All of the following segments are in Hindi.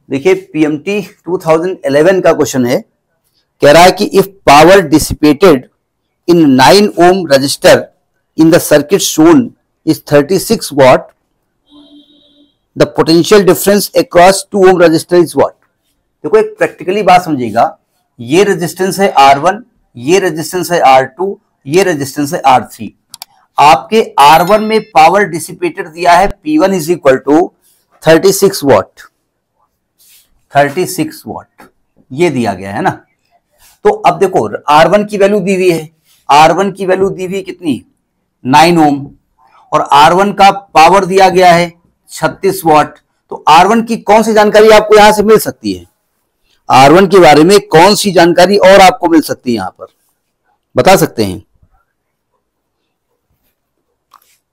देखिए पीएमटी 2011 का क्वेश्चन है, कह रहा है कि if power dissipated in 9 ohm resistor in the circuit shown is 36 watt, the potential difference across 2 ohm resistor is what. देखो एक प्रैक्टिकली बात समझिएगा, ये रेजिस्टेंस है R1, ये रेजिस्टेंस है R2, ये रेजिस्टेंस है R3। आपके R1 में पावर डिसिपेटेड दिया है P1 इज इक्वल टू 36 वाट, 36 वाट ये दिया गया है ना। तो अब देखो R1 की वैल्यू दी हुई है, R1 की वैल्यू दी हुई कितनी 9 ओम, और R1 का पावर दिया गया है 36 वाट। तो R1 की कौन सी जानकारी आपको यहां से मिल सकती है, R1 के बारे में कौन सी जानकारी और आपको मिल सकती है, यहां पर बता सकते हैं।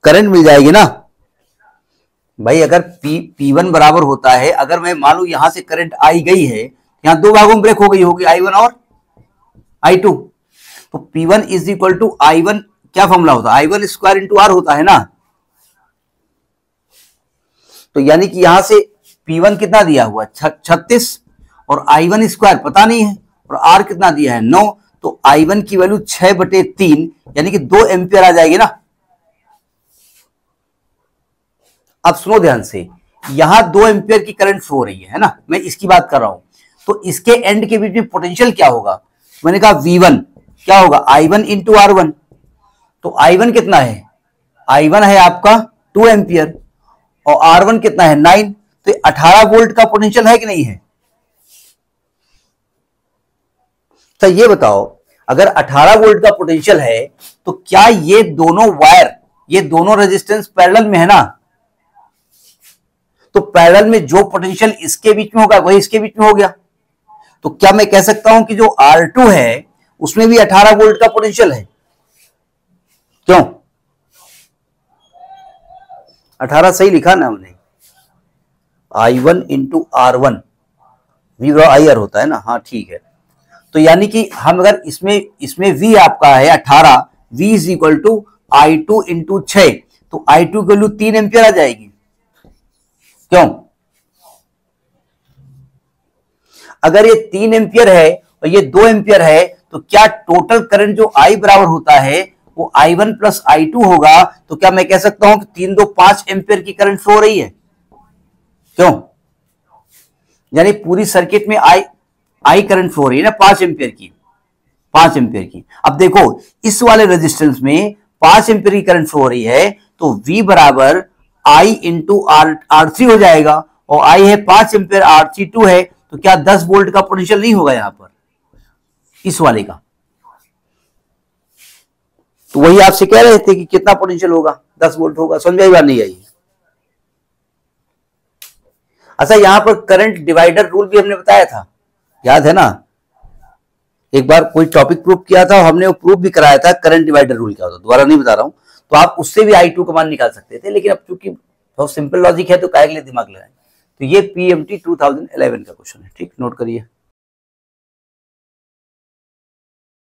करंट मिल जाएगी ना भाई, अगर P1 बराबर होता है, अगर मैं मान लू यहां से करंट आई गई है, यहां दो भागों में ब्रेक हो गई होगी, I1 और I2। तो P1 is equal to I1, क्या फॉर्मूला होता है, I1 स्क्वायर इंटू R होता है ना। तो यानी कि यहां से P1 कितना दिया हुआ 36 और I1 स्क्वायर पता नहीं है, और R कितना दिया है 9। तो I1 की वैल्यू 6/3 यानी कि 2 एम्पियर आ जाएगी ना। अब सुनो ध्यान से, यहां 2 एम्पियर की करंट फ्लो हो रही है ना, मैं इसकी बात कर रहा हूं। तो इसके एंड के बीच में पोटेंशियल क्या होगा, मैंने कहा V1 क्या होगा I1 इंटू R1। तो I1 कितना है, I1 है आपका 2 एम्पियर और R1 कितना है 9। तो 18 वोल्ट का पोटेंशियल है कि नहीं है। तो ये बताओ अगर 18 वोल्ट का पोटेंशियल है तो क्या ये दोनों वायर, ये दोनों रेजिस्टेंस पैरेलल में है ना। तो पैरेलल में जो पोटेंशियल इसके बीच में होगा वही इसके बीच में हो गया। तो क्या मैं कह सकता हूं कि जो R2 है उसमें भी 18 वोल्ट का पोटेंशियल है, क्यों 18 सही लिखा ना हमने, I1 into R1 V IR होता है ना, हाँ ठीक है। तो यानी कि हम अगर इसमें V आपका है 18, V is equal to I2 into 6, तो I2 की वैल्यू 3 एम्पियर आ जाएगी, क्यों। अगर ये 3 एम्पियर है और ये 2 एम्पियर है तो क्या टोटल करंट जो I बराबर होता है वो I1 प्लस I2 होगा। तो क्या मैं कह सकता हूं कि 3 2 5 एम्पियर की करंट फ्लो हो रही है, क्यों। यानी पूरी सर्किट में I करंट फ्लो हो रही है ना 5 एम्पियर की, 5 एम्पियर की। अब देखो इस वाले रेजिस्टेंस में 5 एम्पियर की करंट फ्लो हो रही है, तो V बराबर I इंटू R3 हो जाएगा, और I है 5 एम्पियर, R3 2 है। तो क्या 10 वोल्ट का पोटेंशियल नहीं होगा यहां पर इस वाले का। तो वही आपसे कह रहे थे कि कितना पोटेंशियल होगा, 10 वोल्ट होगा। समझ में आई बात नहीं आई। अच्छा यहां पर करंट डिवाइडर रूल भी हमने बताया था, याद है ना। एक बार कोई टॉपिक प्रूव किया था, हमने वो प्रूव भी कराया था करंट डिवाइडर रूल क्या होता है, दोबारा नहीं बता रहा हूं। तो आप उससे भी I2 का मान निकाल सकते थे, लेकिन अब चूंकि बहुत सिंपल लॉजिक है तो काहे के लिए दिमाग लगाएं। तो ये पीएमटी 2011 का क्वेश्चन है, ठीक, नोट करिए।